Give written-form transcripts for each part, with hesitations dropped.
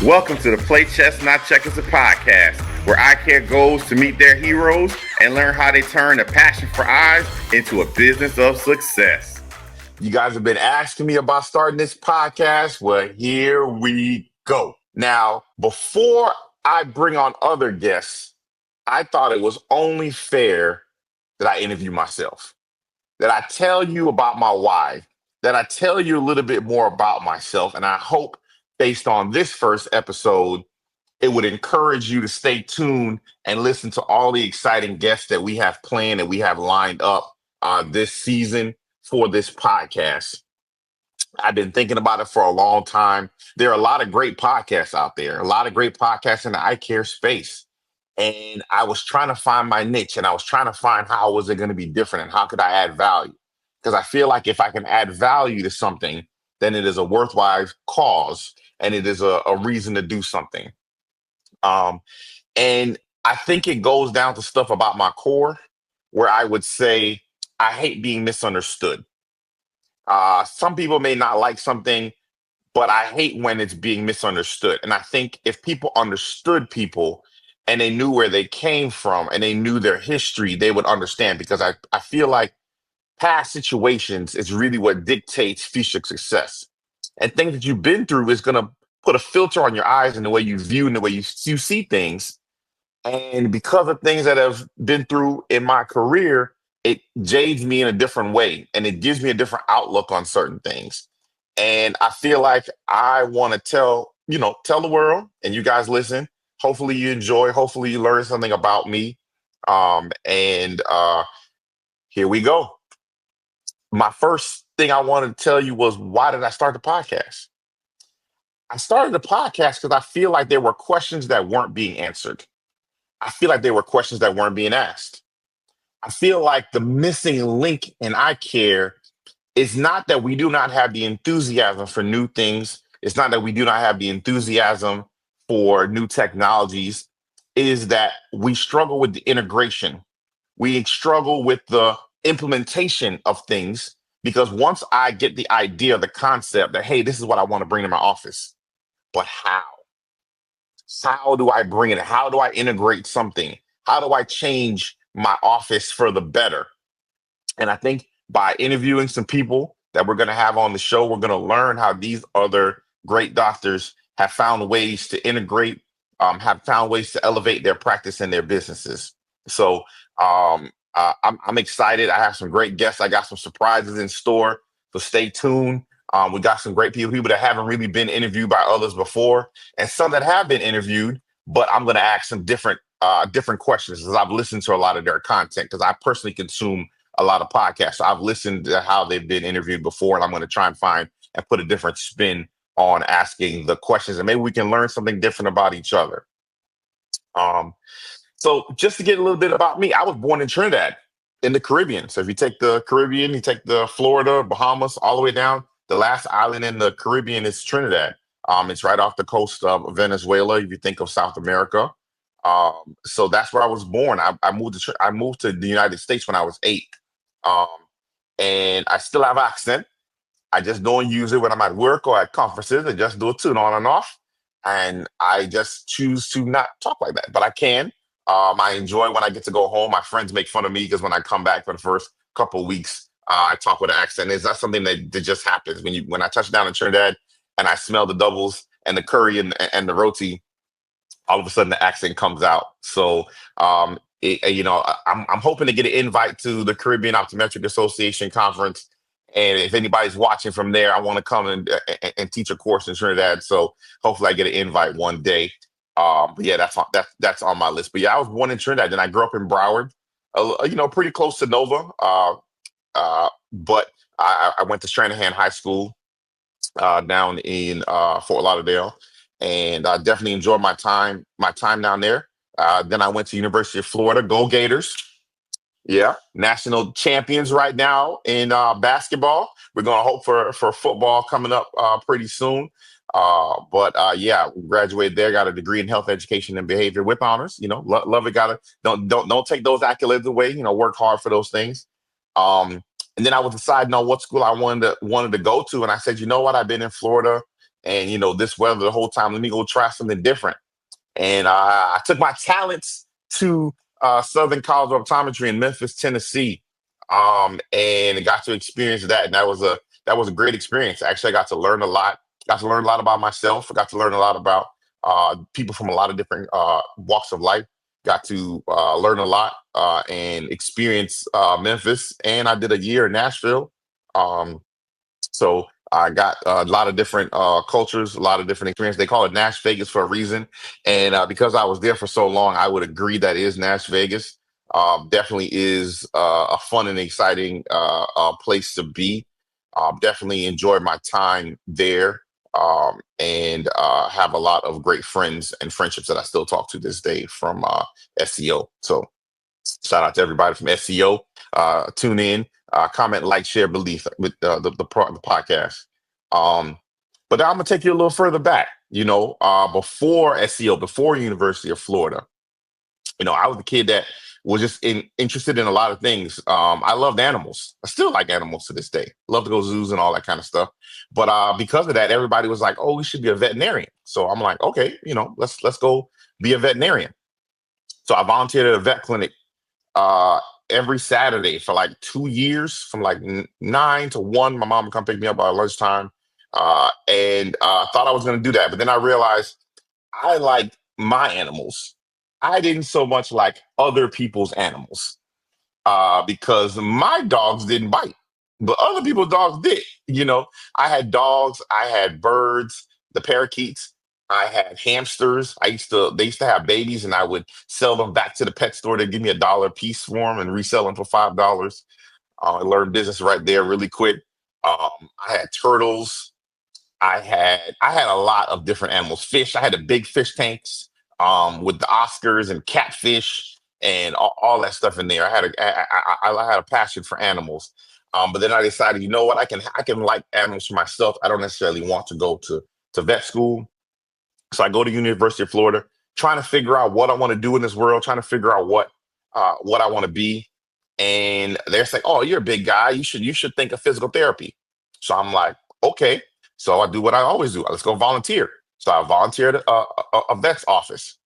Welcome to the Play Chess Not Checkers podcast, where eye care goes to meet their heroes and learn how they turn a passion for eyes into a business of success. You guys have been asking me about starting this podcast. Well, here we go. Now, before I bring on other guests, I thought it was only fair that I interview myself, that I tell you about my why, that I tell you a little bit more about myself. And I hope based on this first episode, it would encourage you to stay tuned and listen to all the exciting guests that we have planned and we have lined up this season for this podcast. I've been thinking about it for a long time. There are a lot of great podcasts out there, a lot of great podcasts in the eye care space. And I was trying to find my niche, and I was trying to find how was it going to be different and how could I add value? Because I feel like if I can add value to something, then it is a worthwhile cause and it is a reason to do something. And I think it goes down to stuff about my core where I would say I hate being misunderstood. Some people may not like something, but I hate when it's being misunderstood. And I think if people understood people and they knew where they came from and they knew their history, they would understand, because I feel like past situations is really what dictates future success. And things that you've been through is going to put a filter on your eyes and the way you view and the way you see things. And because of things that have been through in my career, it jades me in a different way and it gives me a different outlook on certain things. And I feel like I want to tell the world, and you guys listen. Hopefully you enjoy. Hopefully you learn something about me. And here we go. My first thing I wanted to tell you was, why did I start the podcast? I started the podcast because I feel like there were questions that weren't being answered. I feel like there were questions that weren't being asked. I feel like the missing link in eye care is not that we do not have the enthusiasm for new things. It's not that we do not have the enthusiasm for new technologies. It is that we struggle with the integration. We struggle with the implementation of things, because once I get the idea, the concept that, hey, this is what I want to bring to my office, but how? How do I bring it? How do I integrate something? How do I change my office for the better? And I think by interviewing some people that we're going to have on the show, we're going to learn how these other great doctors have found ways to integrate, have found ways to elevate their practice and their businesses. So I'm excited. I have some great guests. I got some surprises in store, so stay tuned. We got some great people that haven't really been interviewed by others before, and some that have been interviewed, but I'm going to ask some different questions, as I've listened to a lot of their content, because I personally consume a lot of podcasts. So I've listened to how they've been interviewed before, and I'm going to try and find and put a different spin on asking the questions, and maybe we can learn something different about each other. So just to get a little bit about me, I was born in Trinidad in the Caribbean. So if you take the Caribbean, you take the Florida, Bahamas, all the way down, the last island in the Caribbean is Trinidad. It's right off the coast of Venezuela, if you think of South America. So that's where I was born. I moved to the United States when I was 8. And I still have accent. I just don't use it when I'm at work or at conferences. I just do it tune on and off. And I just choose to not talk like that, but I can. I enjoy when I get to go home. My friends make fun of me because when I come back for the first couple of weeks, I talk with an accent. It's not something that just happens when I touch down in Trinidad and I smell the doubles and the curry and the roti. All of a sudden, the accent comes out. So, I'm hoping to get an invite to the Caribbean Optometric Association conference. And if anybody's watching from there, I want to come and teach a course in Trinidad. So hopefully I get an invite one day. But yeah, that's on my list. But yeah, I was born in Trinidad, and I grew up in Broward, pretty close to Nova. But I went to Stranahan High School down in Fort Lauderdale, and I definitely enjoyed my time down there. Then I went to University of Florida. Go Gators! Yeah, national champions right now in basketball. We're going to hope for football coming up pretty soon. But yeah, graduated there, got a degree in health education and behavior with honors. Love it. Don't take those accolades away. Work hard for those things. And then I was deciding on what school I wanted to go to, and I said, you know what? I've been in Florida And this weather the whole time. Let me go try something different. And I took my talents to Southern College of Optometry in Memphis, Tennessee, and got to experience that. And that was a great experience. Actually, I got to learn a lot. Got to learn a lot about myself. I got to learn a lot about people from a lot of different walks of life. Got to learn a lot and experience Memphis. And I did a year in Nashville. Um, so I got a lot of different cultures, a lot of different experience. They call it Nash Vegas for a reason. And because I was there for so long, I would agree that is Nash Vegas. Definitely is a fun and exciting place to be. Definitely enjoyed my time there, and have a lot of great friends and friendships that I still talk to this day from SEO. So shout out to everybody from SEO. Tune in, comment, like, share, belief with the podcast. Um, but I'm gonna take you a little further back. Before SEO, before University of Florida, I was a kid that was just interested in a lot of things. I loved animals. I still like animals to this day. Love to go zoos and all that kind of stuff. But because of that, everybody was like, "Oh, we should be a veterinarian." So I'm like, "Okay, let's go be a veterinarian." So I volunteered at a vet clinic uh every Saturday for like 2 years, from like 9 to 1. My mom would come pick me up by lunchtime, and thought I was going to do that, but then I realized I like my animals. I didn't so much like other people's animals, because my dogs didn't bite, but other people's dogs did. I had dogs, I had birds, the parakeets. I had hamsters. They used to have babies, and I would sell them back to the pet store. They'd give me $1 a piece for them and resell them for $5. I learned business right there really quick. I had turtles. I had a lot of different animals. Fish. I had the big fish tanks, with the Oscars and catfish and all that stuff in there. I had a passion for animals. But then I decided, you know what, I can like animals for myself. I don't necessarily want to go to vet school. So I go to University of Florida, trying to figure out what I want to do in this world, trying to figure out what I want to be. And they're saying, "Oh, you're a big guy. You should think of physical therapy." So I'm like, "Okay." So I do what I always do. Let's go volunteer. So I volunteered a vet's office.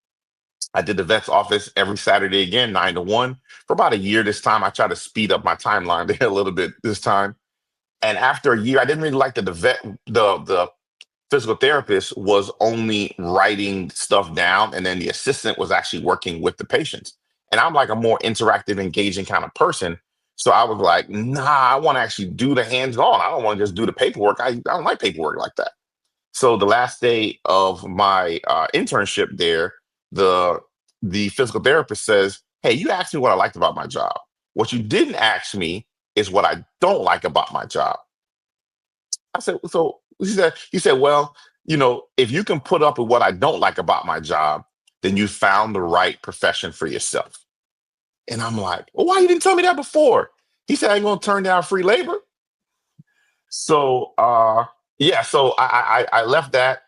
I did the vet's office every Saturday again, 9 to 1, for about a year. This time I tried to speed up my timeline there a little bit this time. And after a year, I didn't really like that the physical therapist was only writing stuff down, and then the assistant was actually working with the patients. And I'm like a more interactive, engaging kind of person. So I was like, nah, I want to actually do the hands-on. I don't want to just do the paperwork. I don't like paperwork like that. So the last day of my internship there, the the physical therapist says, "Hey, you asked me what I liked about my job. What you didn't ask me is what I don't like about my job." I said, "So," he said, "Well, if you can put up with what I don't like about my job, then you found the right profession for yourself." And I'm like, "Well, why you didn't tell me that before?" He said, "I ain't gonna turn down free labor." So yeah, so I left that.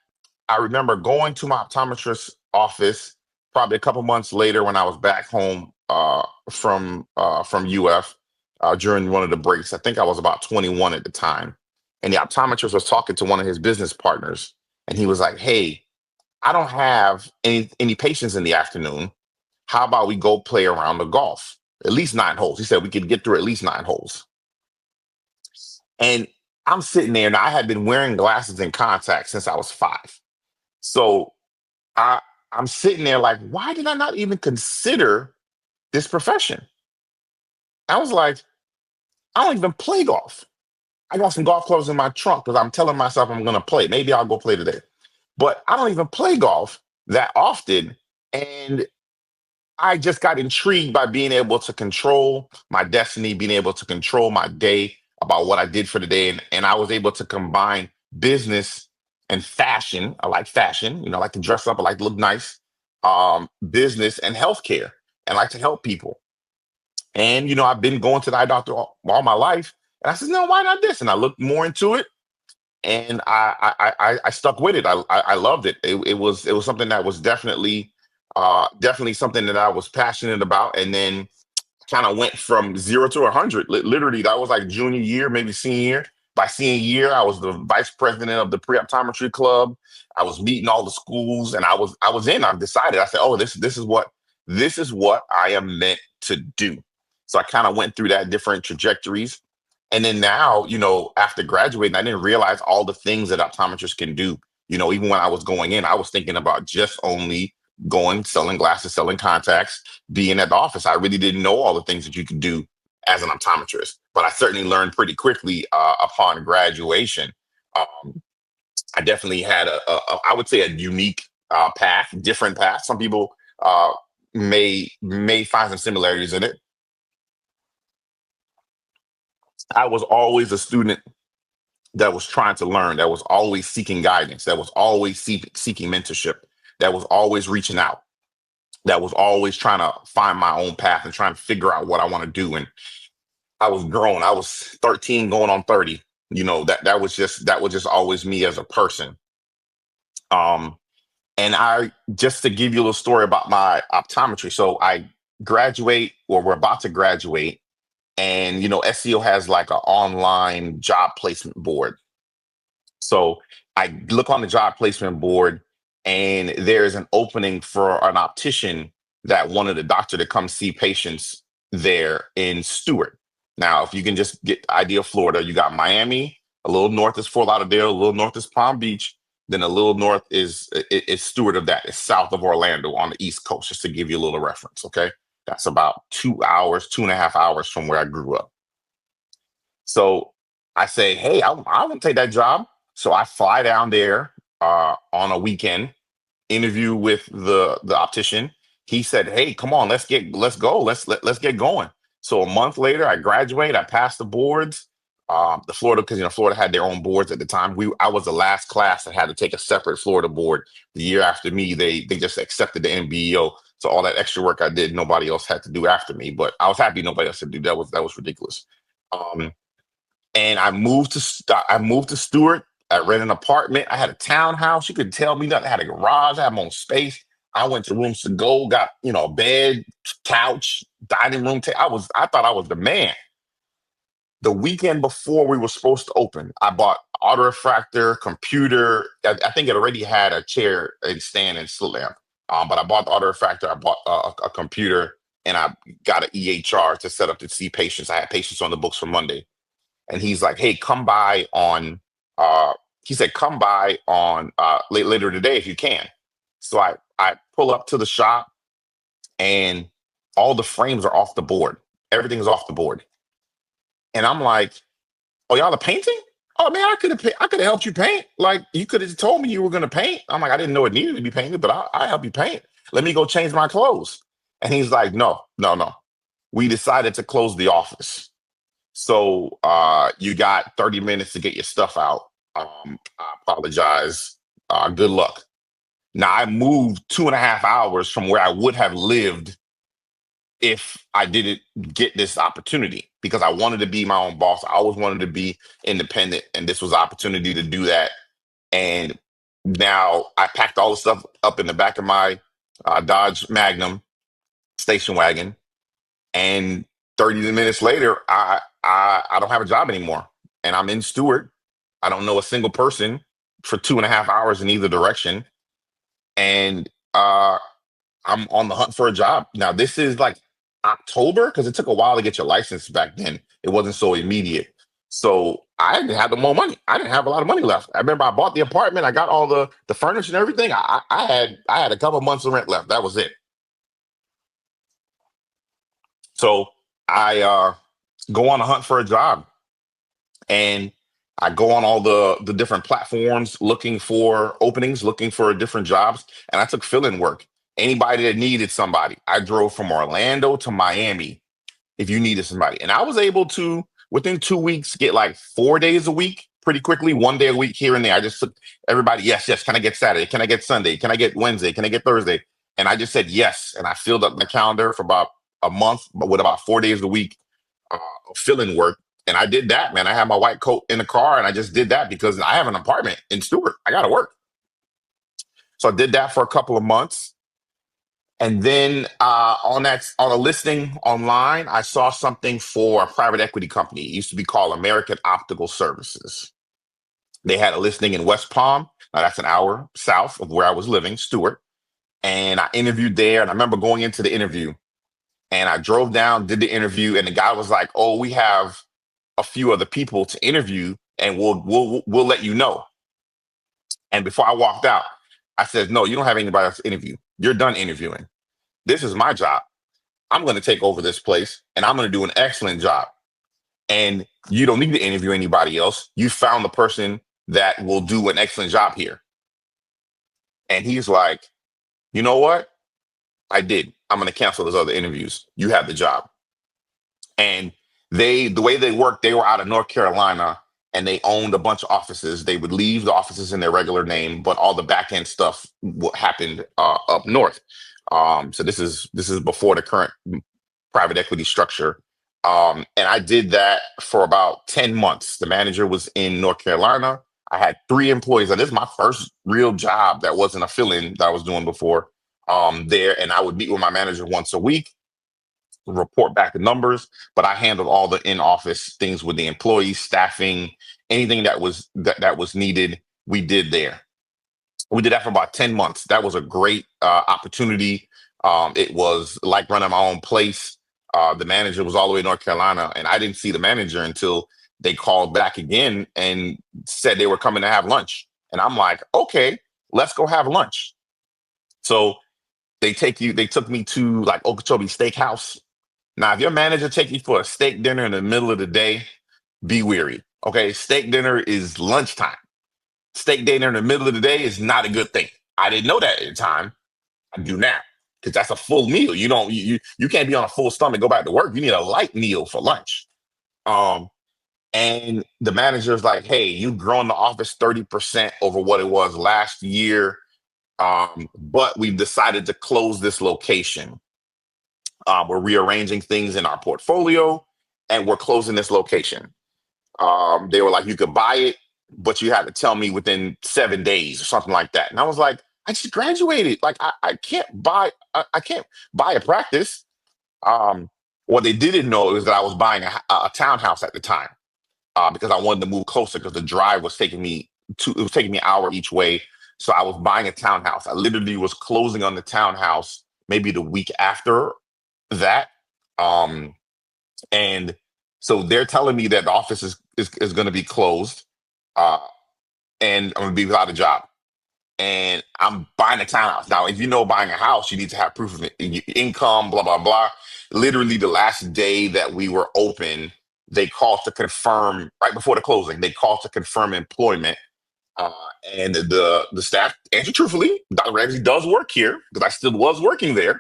I remember going to my optometrist office probably a couple months later when I was back home, from UF, during one of the breaks. I think I was about 21 at the time. And the optometrist was talking to one of his business partners, and he was like, "Hey, I don't have any patients in the afternoon. How about we go play around the golf? At least 9 holes." He said we could get through at least 9 holes. And I'm sitting there, and I had been wearing glasses and contacts since I was 5. So I I'm sitting there like, why did I not even consider this profession? I was like, I don't even play golf. I got some golf clubs in my trunk because I'm telling myself I'm going to play. Maybe I'll go play today. But I don't even play golf that often. And I just got intrigued by being able to control my destiny, being able to control my day, about what I did for the day. And I was able to combine business and fashion. I like fashion, I like to dress up, I like to look nice, business and healthcare, and I like to help people. And, I've been going to the eye doctor all my life. And I said, no, why not this? And I looked more into it, and I stuck with it. I loved it. It was something that was definitely something that I was passionate about. And then kind of went from 0 to 100. Literally, that was like junior year, maybe senior year. By senior year, I was the vice president of the Pre-Optometry club. I was meeting all the schools, and I was in. I decided. I said, "Oh, this is what I am meant to do." So I kind of went through that different trajectories, and then now, after graduating, I didn't realize all the things that optometrists can do. Even when I was going in, I was thinking about just only going, selling glasses, selling contacts, being at the office. I really didn't know all the things that you could do as an optometrist, but I certainly learned pretty quickly upon graduation. Um, I definitely had I would say, a unique path, different path. Some people may find some similarities in it. I was always a student that was trying to learn, that was always seeking guidance, that was always seeking mentorship, that was always reaching out, that was always trying to find my own path and trying to figure out what I want to do. And I was grown. I was 13 going on 30. That was just always me as a person. Um, and I just to give you a little story about my optometry. So I graduate, or we're about to graduate, and SEO has like an online job placement board. So I look on the job placement board, and there's an opening for an optician that wanted a doctor to come see patients there in Stewart. Now, if you can just get the idea of Florida, you got Miami, a little north is Fort Lauderdale, a little north is Palm Beach, then a little north is Stewart of that. It's south of Orlando on the East Coast, just to give you a little reference. Okay. That's about 2 hours, 2.5 hours from where I grew up. So I say, hey, I want to take that job. So I fly down there on a weekend, interview with the optician. He said, "Hey, come on, let's go, let's get going." So a month later, I graduate. I passed the boards. The Florida, because Florida had their own boards at the time. I was the last class that had to take a separate Florida board. The year after me, they just accepted the MBEO. So all that extra work I did, nobody else had to do after me. But I was happy nobody else had to do that. Was ridiculous. Um, and I moved to Stewart. I rented an apartment. I had a townhouse. You could tell me nothing. I had a garage. I had my own space. I went to rooms to go. Got a bed, couch, dining room. I thought I was the man. The weekend before we were supposed to open, I bought auto refractor, computer. I think it already had a chair, a stand, and slit lamp. But I bought the auto refractor. I bought a computer, and I got an EHR to set up to see patients. I had patients on the books for Monday, and he's like, "Hey, come by on." He said, "Come by on later today if you can." So I pull up to the shop, and all the frames are off the board. Everything's off the board, and I'm like, "Oh, y'all are painting? Oh man, I could have helped you paint. Like you could have told me you were gonna paint." I'm like, "I didn't know it needed to be painted, but I help you paint. Let me go change my clothes." And he's like, "No, no, no. We decided to close the office. So you got 30 minutes to get your stuff out. I apologize. Good luck." Now I moved 2.5 hours from where I would have lived if I didn't get this opportunity, because I wanted to be my own boss. I always wanted to be independent, and this was an opportunity to do that. And now I packed all the stuff up in the back of my Dodge Magnum station wagon, and 30 minutes later, I don't have a job anymore, and I'm in Stewart. I don't know a single person for 2.5 hours in either direction, and I'm on the hunt for a job now. This is like October, because it took a while to get your license back then. It wasn't so immediate. So I didn't have the more money. I didn't have a lot of money left. I remember I bought the apartment. I got all the furniture and everything. I had a couple months of rent left. That was it. So I go on a hunt for a job, and I go on all the different platforms looking for openings, looking for different jobs, and I took fill-in work. Anybody that needed somebody, I drove from Orlando to Miami if you needed somebody, and I was able to within 2 weeks get like 4 days a week pretty quickly, 1 day a week here and there. I just took everybody, yes, yes. Can I get Saturday? Can I get Sunday? Can I get Wednesday? Can I get Thursday? And I just said yes, and I filled up my calendar for about a month, but with about 4 days a week uh, fill-in work. And I did that, man. I had my white coat in the car, and I just did that because I have an apartment in Stewart. I got to work. So I did that for a couple of months. And then on a listing online, I saw something for a private equity company. It used to be called American Optical Services. They had a listing in West Palm. Now that's an hour south of where I was living, Stewart. And I interviewed there. And I remember going into the interview and I drove down, did the interview, and the guy was like, "Oh, we have a few other people to interview, and we'll let you know." And before I walked out, I said, "No, you don't have anybody else to interview. You're done interviewing. This is my job. I'm going to take over this place, and I'm going to do an excellent job. And you don't need to interview anybody else. You found the person that will do an excellent job here." And he's like, "You know what? I did. I'm going to cancel those other interviews. You have the job." And the way they worked, they were out of North Carolina and they owned a bunch of offices. They would leave the offices in their regular name, but all the back end stuff happened up north. So this is before the current private equity structure. And I did that for about 10 months. The manager was in North Carolina. I had 3 employees. And this is my first real job that wasn't a fill-in that I was doing before there. And I would meet with my manager once a week, report back the numbers, but I handled all the in-office things with the employees, staffing, anything that was needed, we did there. We did that for about 10 months. That was a great opportunity. It was like running my own place. The manager was all the way in North Carolina, and I didn't see the manager until they called back again and said they were coming to have lunch. And I'm like, okay, let's go have lunch. So they took me to like Okeechobee Steakhouse. Now, if your manager take you for a steak dinner in the middle of the day, be weary. Okay, steak dinner is lunchtime. Steak dinner in the middle of the day is not a good thing. I didn't know that at the time. I do now because that's a full meal. You don't you can't be on a full stomach go back to work. You need a light meal for lunch. Um, and the manager's like, "Hey, you've grown the office 30% over what it was last year, but we've decided to close this location. We're rearranging things in our portfolio, and we're closing this location." They were like, "You could buy it, but you had to tell me within 7 days or something like that." And I was like, "I just graduated. Like, I can't buy a practice." Um, what they didn't know is that I was buying a townhouse at the time because I wanted to move closer because the drive was taking me it was taking me an hour each way. So I was buying a townhouse. I literally was closing on the townhouse maybe the week after that. Um, and so they're telling me that the office is going to be closed, uh, and I'm going to be without a job. And I'm buying a townhouse. Now, if you know buying a house, you need to have proof of income, blah, blah, blah. Literally, the last day that we were open, they called to confirm, right before the closing, they called to confirm employment. Uh, and the staff answered truthfully. Dr. Ramsey does work here because I still was working there.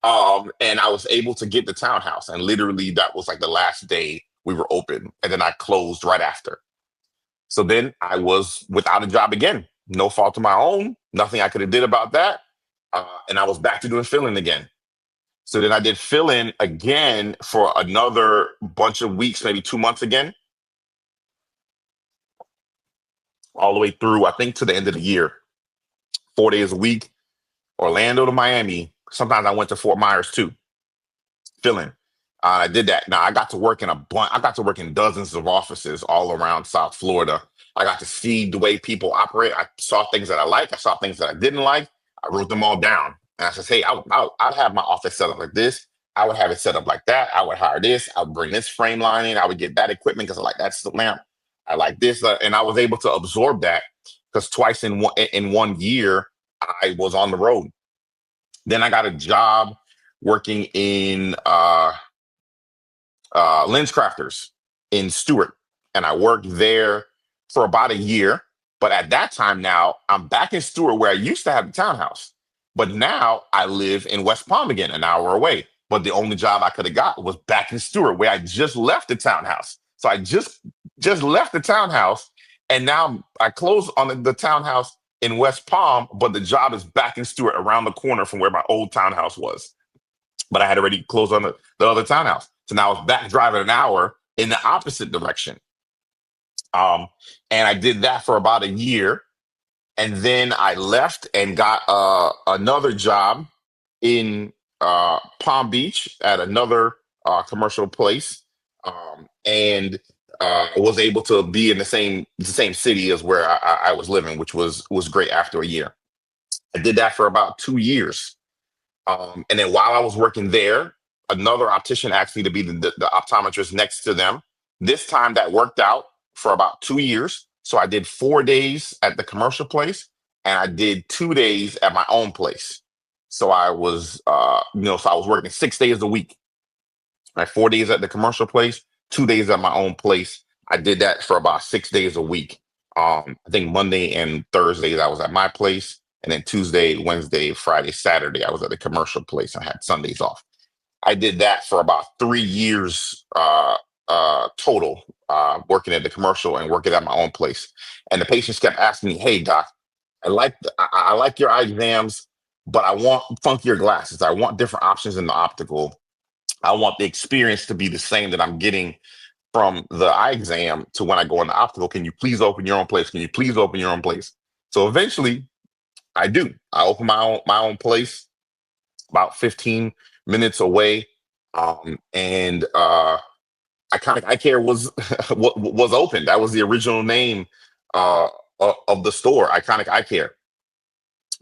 And I was able to get the townhouse. And literally, that was like the last day we were open. And then I closed right after. So then I was without a job again. No fault of my own. Nothing I could have did about that. And I was back to doing fill-in again. So then I did fill-in again for another bunch of weeks, maybe 2 months again, all the way through, I think, to the end of the year. 4 days a week, Orlando to Miami. Sometimes I went to Fort Myers too, fill-in. I did that. Now I got to work in a bunch. I got to work in dozens of offices all around South Florida. I got to see the way people operate. I saw things that I like. I saw things that I didn't like. I wrote them all down. And I said, "Hey, I'd have my office set up like this. I would have it set up like that. I would hire this. I would bring this frame line in. I would get that equipment because I like that lamp. I like this." And I was able to absorb that because twice in 1 year, I was on the road. Then I got a job working in lens crafters in Stewart, and I worked there for about a year. But at that time, now I'm back in Stewart where I used to have the townhouse, but now I live in West Palm again, an hour away. But the only job I could have got was back in Stewart where I just left the townhouse. So I just left the townhouse, and now I closed on the townhouse in West Palm, but the job is back in Stewart around the corner from where my old townhouse was. But I had already closed on the other townhouse. So now I was back driving an hour in the opposite direction. Um, and I did that for about a year. And then I left and got another job in Palm Beach at another commercial place, and was able to be in the same city as where I was living, which was great after a year. I did that for about 2 years. And then while I was working there, another optician asked me to be the optometrist next to them. This time that worked out for about 2 years. So I did 4 days at the commercial place and I did 2 days at my own place. So so I was working 6 days a week, like 4 days at the commercial place, 2 days at my own place. I did that for about 6 days a week. I think Monday and Thursdays I was at my place, and then Tuesday, Wednesday, Friday, Saturday I was at the commercial place. I had Sundays off. I did that for about 3 years total, working at the commercial and working at my own place. And the patients kept asking me, "Hey, doc, I like your eye exams, but I want funkier glasses. I want different options in the optical. I want the experience to be the same that I'm getting from the eye exam to when I go in the optical. Can you please open your own place? Can you please open your own place?" So eventually I do. I open my own place about 15 minutes away. And Iconic Eye Care was was open. That was the original name of the store, Iconic Eye Care.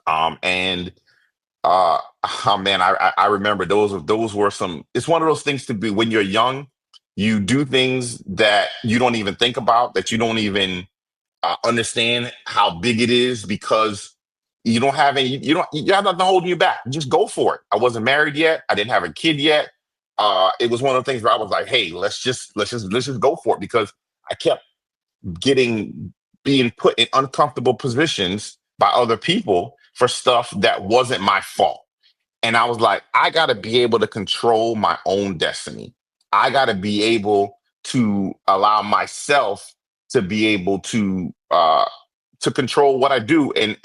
And oh man, I remember those were some. It's one of those things to be when you're young, you do things that you don't even think about, that you don't even understand how big it is because you have nothing holding you back. Just go for it. I wasn't married yet. I didn't have a kid yet. It was one of the things where I was like, hey, let's just go for it because I kept getting being put in uncomfortable positions by other people for stuff that wasn't my fault. And I was like, I got to be able to control my own destiny. I got to be able to allow myself to be able to control what I do and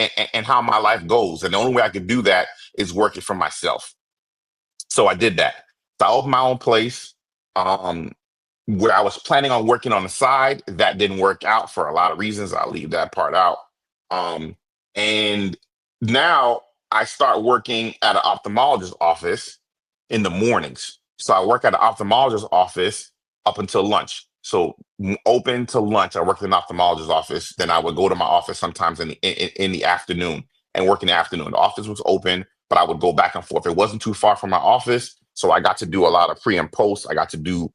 how my life goes. And the only way I could do that is working for myself. So I did that. So I opened my own place. Um, where I was planning on working on the side, that didn't work out for a lot of reasons. I'll leave that part out. Um, and now I start working at an ophthalmologist's office in the mornings. So I work at an ophthalmologist's office up until lunch. So open to lunch, I worked in an ophthalmologist's office. Then I would go to my office sometimes in the afternoon and work in the afternoon. The office was open, but I would go back and forth. It wasn't too far from my office, so I got to do a lot of pre and post. I got to do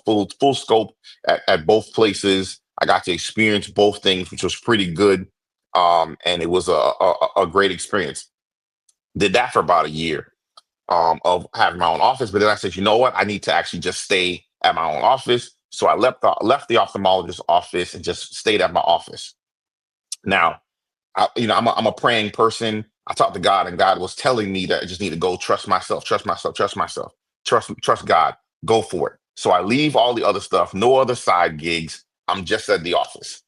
full scope at both places. I got to experience both things, which was pretty good, and it was a great experience. Did that for about a year of having my own office, but then I said, you know what, I need to actually just stay at my own office. So I left the ophthalmologist's office and just stayed at my office. Now I'm a praying person. I talked to God, and God was telling me that I just need to go trust myself, trust myself, trust myself, trust God, go for it. So I leave all the other stuff, no other side gigs. I'm just at the office.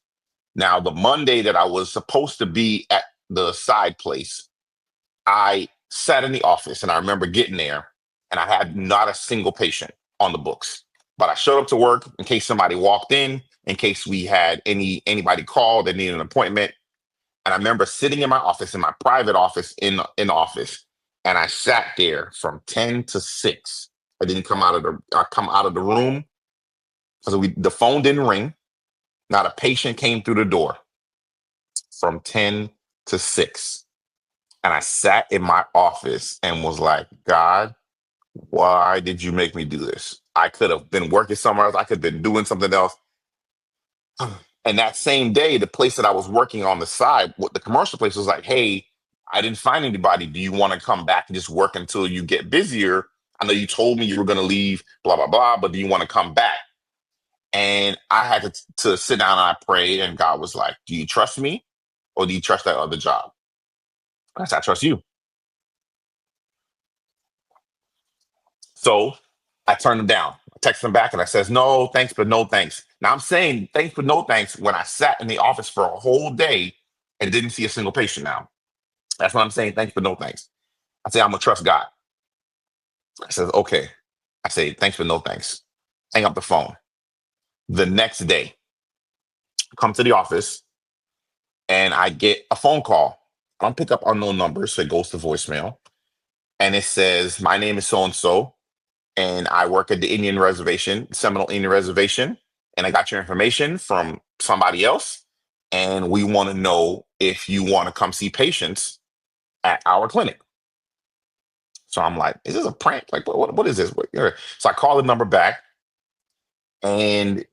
Now, the Monday that I was supposed to be at the side place, I sat in the office and I remember getting there and I had not a single patient on the books. But I showed up to work in case somebody walked in case we had anybody called that needed an appointment. And I remember sitting in my office, in my private office, in office, and I sat there from 10 to 6. I didn't come out of the room because the phone didn't ring. Not a patient came through the door from 10 to 6. And I sat in my office and was like, God, why did you make me do this? I could have been working somewhere else. I could have been doing something else. And that same day, the place that I was working on the side, what the commercial place was like, hey, I didn't find anybody. Do you want to come back and just work until you get busier? I know you told me you were going to leave, blah, blah, blah, but do you want to come back? And I had to sit down and I prayed, and God was like, do you trust me or do you trust that other job? I said, I trust you. So I turned him down. I texted him back and I says, no, thanks, but no thanks. Now I'm saying thanks, but no thanks when I sat in the office for a whole day and didn't see a single patient now. That's what I'm saying. Thanks, but no thanks. I say, I'm going to trust God. I says, okay. I say, thanks, but no thanks. Hang up the phone. The next day, come to the office and I get a phone call. I don't pick up unknown numbers, so it goes to voicemail. and it says, "My name is so and so, and I work at the Indian Reservation, Seminole Indian Reservation, and I got your information from somebody else, and we want to know if you want to come see patients at our clinic." So I'm like, "Is this a prank? Like, what is this?" So I call the number back, and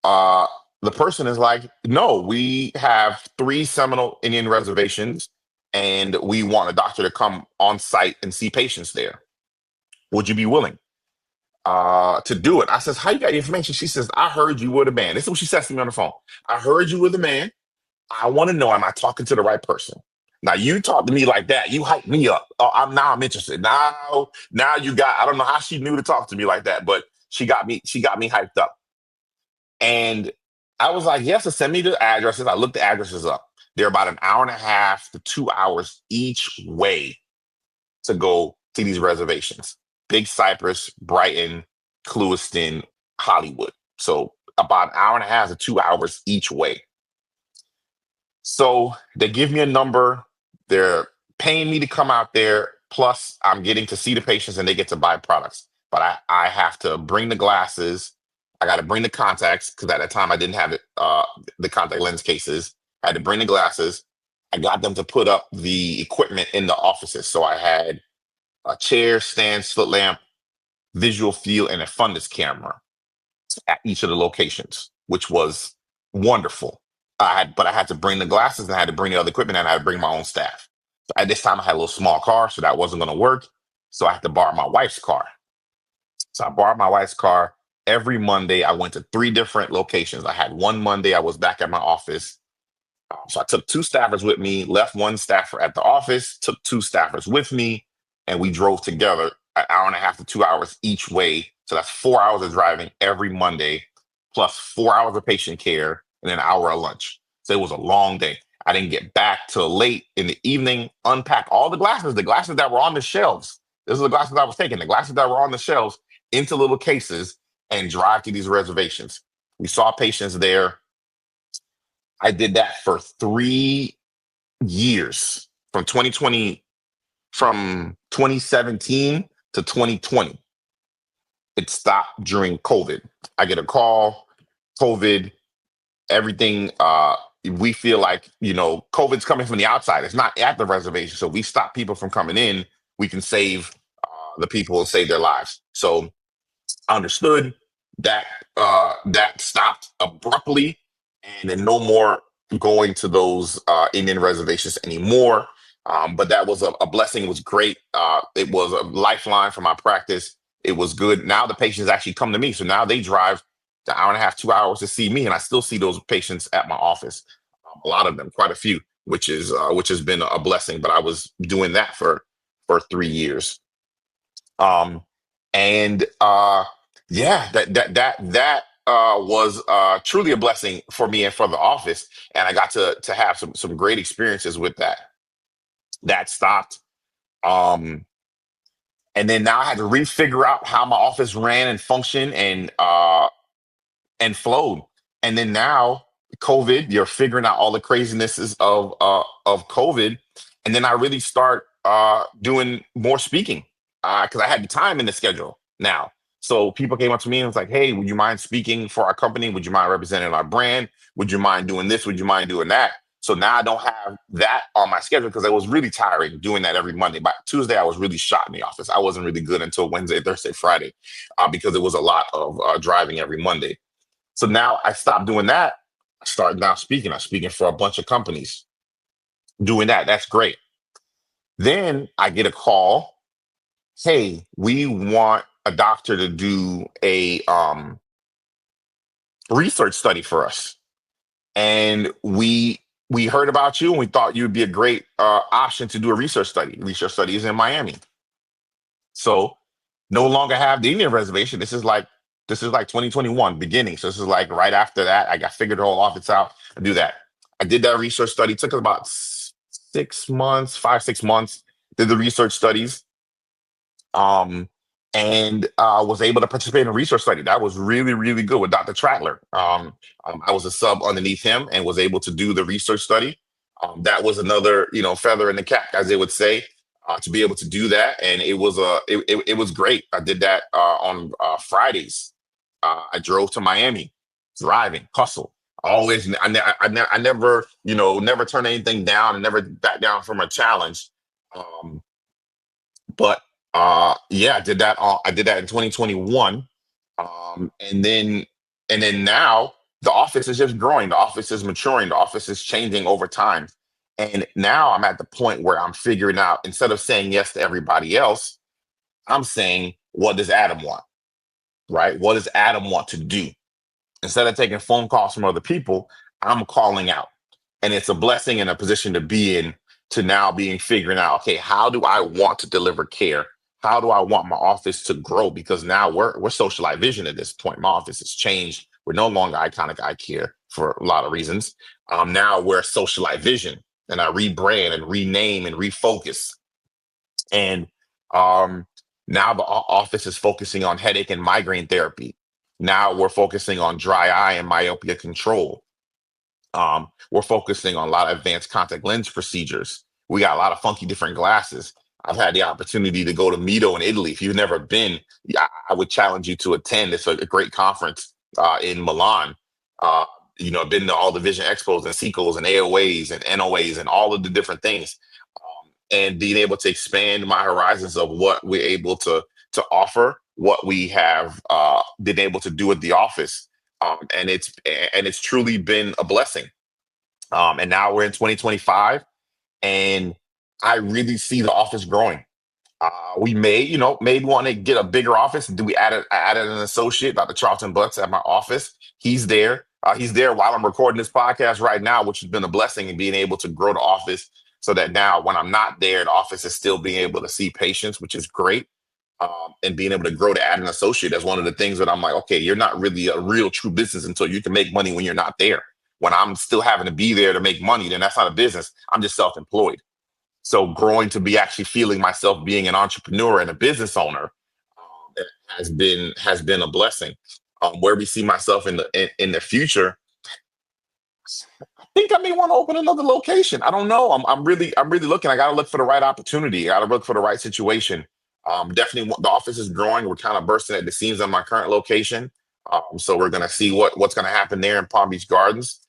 uh, the person is like, "No, we have three Seminole Indian reservations, and we want a doctor to come on site and see patients there. Would you be willing to do it?" I says, "How you got your information?" She says, "I heard you were the man." This is what she says to me on the phone. "I heard you were the man. I want to know, am I talking to the right person?" Now you talk to me like that, you hype me up. Oh, I'm interested. Now you got, I don't know how she knew to talk to me like that, but she got me hyped up. And I was like, "Yes, to send me the addresses." I looked the addresses up. They're about an hour and a half to 2 hours each way to go to these reservations: Big Cypress, Brighton, Clewiston, Hollywood. So about an hour and a half to 2 hours each way. So they give me a number. They're paying me to come out there. Plus, I'm getting to see the patients and they get to buy products. But I have to bring the glasses. I got to bring the contacts because at that time I didn't have it, the contact lens cases. I had to bring the glasses. I got them to put up the equipment in the offices. So I had a chair, stand, slit lamp, visual field, and a fundus camera at each of the locations, which was wonderful. But I had to bring the glasses and I had to bring the other equipment and I had to bring my own staff. So at this time, I had a little small car, so that wasn't going to work. So I had to borrow my wife's car. So I borrowed my wife's car. Every Monday, I went to three different locations. I had one Monday, I was back at my office. So I took two staffers with me, left one staffer at the office, took two staffers with me, and we drove together an hour and a half to 2 hours each way. So that's 4 hours of driving every Monday, plus 4 hours of patient care, and then an hour of lunch. So it was a long day. I didn't get back till late in the evening, unpack all the glasses that were on the shelves. Those are the glasses I was taking, the glasses that were on the shelves into little cases and drive to these reservations. We saw patients there. I did that for 3 years, from 2017 to 2020. It stopped during COVID. I get a call, COVID, everything. We feel like, COVID's coming from the outside. It's not at the reservation. So we stop people from coming in. We can save the people and save their lives. So I understood that that stopped abruptly, and then no more going to those Indian reservations anymore. But that was a blessing. It was great. It was a lifeline for my practice. It was good. Now the patients actually come to me, so now they drive the hour and a half, 2 hours to see me, and I still see those patients at my office. A lot of them, quite a few, which has been a blessing. But I was doing that for 3 years. Um, and yeah, that was truly a blessing for me and for the office, and I got to have some great experiences with that. That stopped, um, and then now I had to refigure out how my office ran and functioned and flowed. And then now COVID, you're figuring out all the crazinesses of COVID, and then I really start doing more speaking because I had the time in the schedule now. So people came up to me and was like, "Hey, would you mind speaking for our company? Would you mind representing our brand? Would you mind doing this? Would you mind doing that?" So now I don't have that on my schedule because it was really tiring doing that every Monday. By Tuesday, I was really shot in the office. I wasn't really good until Wednesday, Thursday, Friday, because it was a lot of driving every Monday. So now I stopped doing that. I started now speaking. I'm speaking for a bunch of companies. Doing that, that's great. Then I get a call. "Hey, we want a doctor to do a research study for us, and we heard about you, and we thought you would be a great option to do a research study. Research study is in Miami." So no longer have the Indian reservation. This is like 2021 beginning. So this is like right after that. I got figured the whole office out and do that. I did that research study. It took about 6 months, 5, 6 months. Did the research studies, um, and was able to participate in a research study. That was really, really good with Dr. Trattler. I was a sub underneath him and was able to do the research study. That was another, feather in the cap, as they would say. to be able to do that, and it was great. I did that on Fridays. I drove to Miami, driving, hustle. Always, I never, never turn anything down and never back down from a challenge. Um, but yeah, I did that in 2021. And then now the office is just growing, the office is maturing, the office is changing over time. And now I'm at the point where I'm figuring out, instead of saying yes to everybody else, I'm saying, what does Adam want? Right? What does Adam want to do? Instead of taking phone calls from other people, I'm calling out. And it's a blessing and a position to be in, to now being figuring out, okay, how do I want to deliver care? How do I want my office to grow? Because now we're Socialite Vision at this point. My office has changed. We're no longer Iconic Eye Care for a lot of reasons. Now we're Socialite Vision, and I rebrand and rename and refocus. And now the office is focusing on headache and migraine therapy. Now we're focusing on dry eye and myopia control. We're focusing on a lot of advanced contact lens procedures. We got a lot of funky different glasses. I've had the opportunity to go to Mito in Italy. If you've never been, yeah, I would challenge you to attend. It's a great conference in Milan. Uh, I've been to all the Vision Expos and SECOs and AOAs and NOAs and all of the different things, and being able to expand my horizons of what we're able to offer, what we have been able to do at the office, and it's truly been a blessing. And now we're in 2025, and I really see the office growing. We maybe want to get a bigger office. Do we I added an associate, Dr. Charlton Butts, at my office. He's there. He's there while I'm recording this podcast right now, which has been a blessing in being able to grow the office so that now when I'm not there, the office is still being able to see patients, which is great. And being able to grow to add an associate. That's one of the things that I'm like, okay, you're not really a real true business until you can make money when you're not there. When I'm still having to be there to make money, then that's not a business. I'm just self-employed. So growing to be actually feeling myself being an entrepreneur and a business owner has been a blessing. Where we see myself in the future, I think I may want to open another location. I don't know. I'm really looking. I got to look for the right opportunity. I got to look for the right situation. Definitely, the office is growing. We're kind of bursting at the seams on my current location. So we're gonna see what's gonna happen there in Palm Beach Gardens,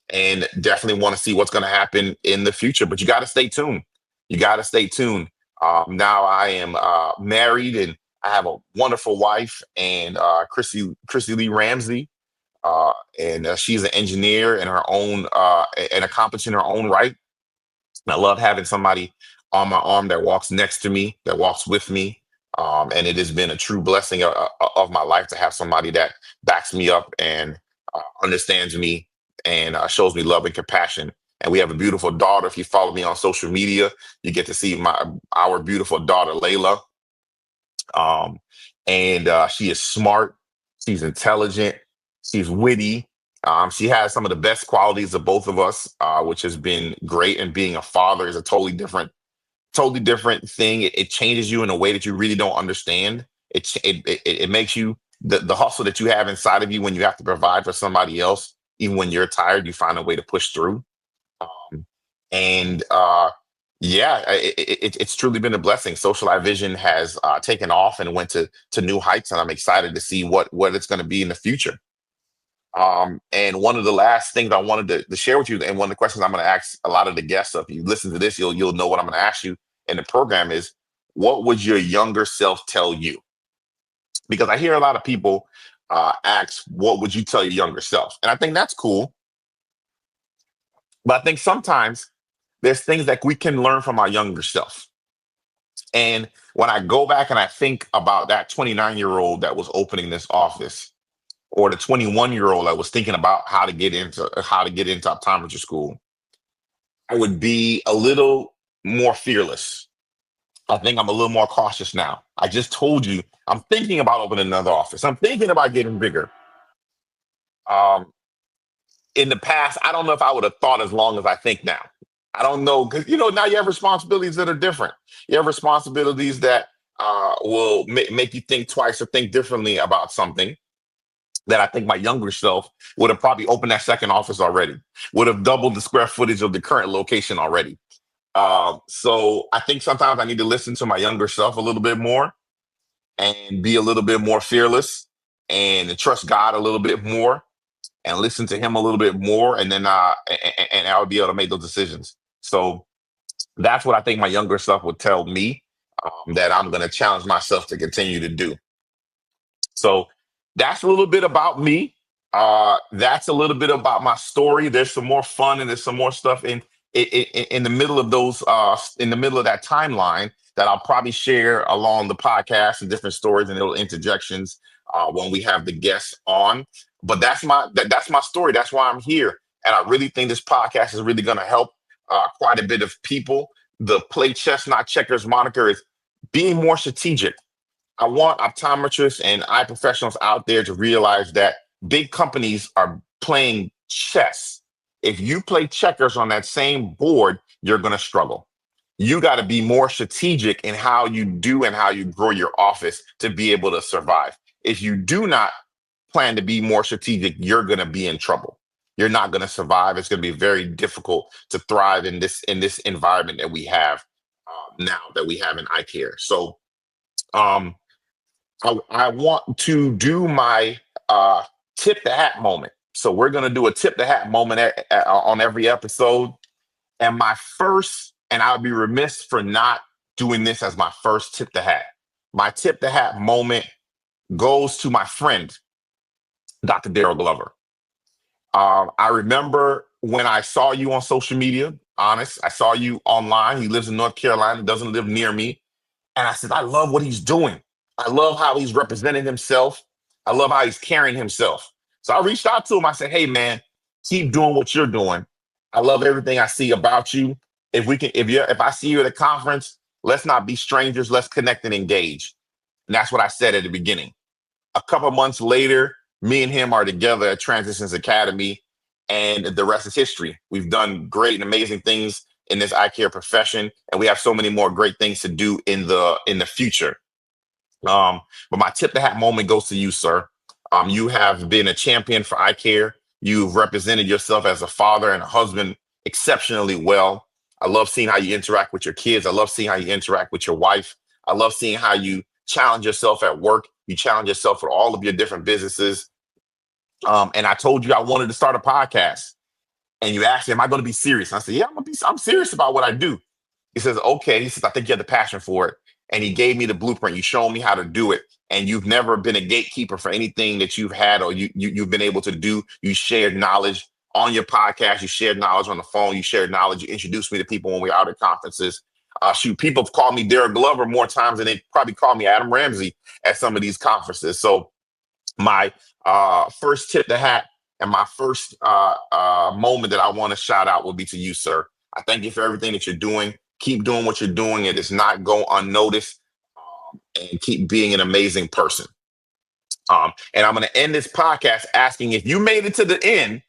and definitely want to see what's gonna happen in the future. But you got to stay tuned. You got to stay tuned. Now I am married, and I have a wonderful wife, and Chrissy Lee Ramsey, and she's an engineer in her own and accomplished in her own right. And I love having somebody on my arm that walks next to me, that walks with me. And it has been a true blessing of my life to have somebody that backs me up and understands me and shows me love and compassion. And we have a beautiful daughter. If you follow me on social media, you get to see our beautiful daughter, Layla. Um, and she is smart. She's intelligent. She's witty. She has some of the best qualities of both of us, which has been great. And being a father is a totally different thing. It changes you in a way that you really don't understand. It makes you the hustle that you have inside of you when you have to provide for somebody else, even when you're tired, you find a way to push through. And yeah, it's truly been a blessing. Socialite Vision has taken off and went to new heights, and I'm excited to see what it's going to be in the future. And one of the last things I wanted to share with you, and one of the questions I'm going to ask a lot of the guests, so if you listen to this, you'll know what I'm going to ask you in the program is, what would your younger self tell you? Because I hear a lot of people ask, what would you tell your younger self? And I think that's cool. But I think sometimes there's things that we can learn from our younger self. And when I go back and I think about that 29-year-old that was opening this office, or the 21-year-old that was thinking about how to get into optometry school, I would be a little more fearless. I think I'm a little more cautious now. I just told you I'm thinking about opening another office. I'm thinking about getting bigger. Um, in the past, I don't know if I would have thought as long as I think now. I don't know, because now you have responsibilities that are different. You have responsibilities that will make you think twice or think differently about something, that I think my younger self would have probably opened that second office already, would have doubled the square footage of the current location already. So I think sometimes I need to listen to my younger self a little bit more and be a little bit more fearless and trust God a little bit more and listen to him a little bit more. And then and I would be able to make those decisions. So that's what I think my younger self would tell me, that I'm going to challenge myself to continue to do. So that's a little bit about me. That's a little bit about my story. There's some more fun and there's some more stuff in the middle of those in the middle of that timeline that I'll probably share along the podcast and different stories and little interjections when we have the guests on. But that's my story. That's why I'm here, and I really think this podcast is really going to help quite a bit of people. The Play Chess Not Checkers moniker is being more strategic. I want optometrists and eye professionals out there to realize that big companies are playing chess. If you play checkers on that same board, you're going to struggle. You got to be more strategic in how you do and how you grow your office to be able to survive. If you do not plan to be more strategic, you're going to be in trouble. You're not going to survive. It's going to be very difficult to thrive in this environment that we have now that we have in eye care. So, I want to do my tip the hat moment. So we're going to do a tip the hat moment on every episode. And I would be remiss for not doing this as my first tip the hat. My tip the hat moment goes to my friend, Dr. Daryl Glover. I remember when I saw you on social media, honest, I saw you online. He lives in North Carolina, doesn't live near me. And I said, I love what he's doing. I love how he's representing himself. I love how he's carrying himself. So I reached out to him. I said, hey, man, keep doing what you're doing. I love everything I see about you. If I see you at a conference, let's not be strangers. Let's connect and engage. And that's what I said at the beginning. A couple months later, me and him are together at Transitions Academy, and the rest is history. We've done great and amazing things in this eye care profession, and we have so many more great things to do in the future. But my tip the hat moment goes to you, sir. You have been a champion for eye care. You've represented yourself as a father and a husband exceptionally well. I love seeing how you interact with your kids. I love seeing how you interact with your wife. I love seeing how you challenge yourself at work. You challenge yourself with all of your different businesses. And I told you I wanted to start a podcast. And you asked me, am I going to be serious? And I said, yeah, I'm serious about what I do. He says, okay. He says, I think you have the passion for it. And he gave me the blueprint. You showed me how to do it. And you've never been a gatekeeper for anything that you've had or you've been able to do. You shared knowledge on your podcast. You shared knowledge on the phone. You shared knowledge. You introduced me to people when we were out at conferences. People have called me Derek Glover more times than they probably call me Adam Ramsey at some of these conferences. So my first tip the hat and my first moment that I want to shout out will be to you, sir. I thank you for everything that you're doing. Keep doing what you're doing. It does not go unnoticed, and keep being an amazing person. And I'm going to end this podcast asking, if you made it to the end,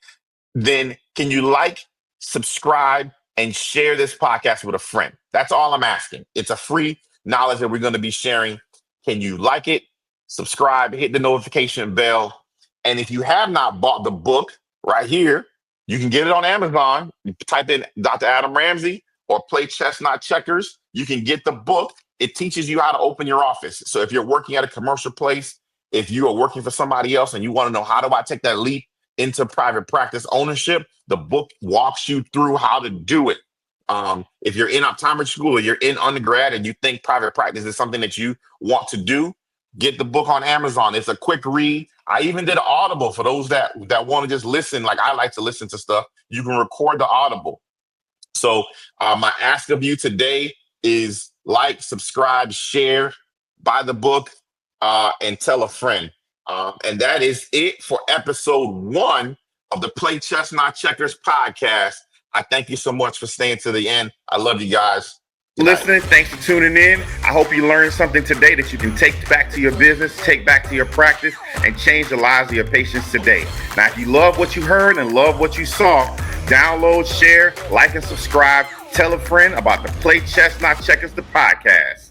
then can you like, subscribe, and share this podcast with a friend? That's all I'm asking. It's a free knowledge that we're going to be sharing. Can you like it, subscribe, hit the notification bell? And if you have not bought the book right here, you can get it on Amazon. You type in Dr. Adam Ramsey or Play Chess Not Checkers. You can get the book. It teaches you how to open your office. So if you're working at a commercial place, if you are working for somebody else and you want to know, how do I take that leap into private practice ownership? The book walks you through how to do it. If you're in optometry school or you're in undergrad and you think private practice is something that you want to do, get the book on Amazon. It's a quick read. I even did an Audible for those that want to just listen. Like I like to listen to stuff. You can record the Audible. So my ask of you today is like, subscribe, share, buy the book, and tell a friend. And that is it for episode 1 of the Play Chess Not Checkers podcast. I thank you so much for staying to the end. I love you guys. Listening, thanks for tuning in. I hope you learned something today that you can take back to your business, take back to your practice, and change the lives of your patients today. Now, if you love what you heard and love what you saw, download, share, like, and subscribe. Tell a friend about the Play Chess Not Checkers, the podcast.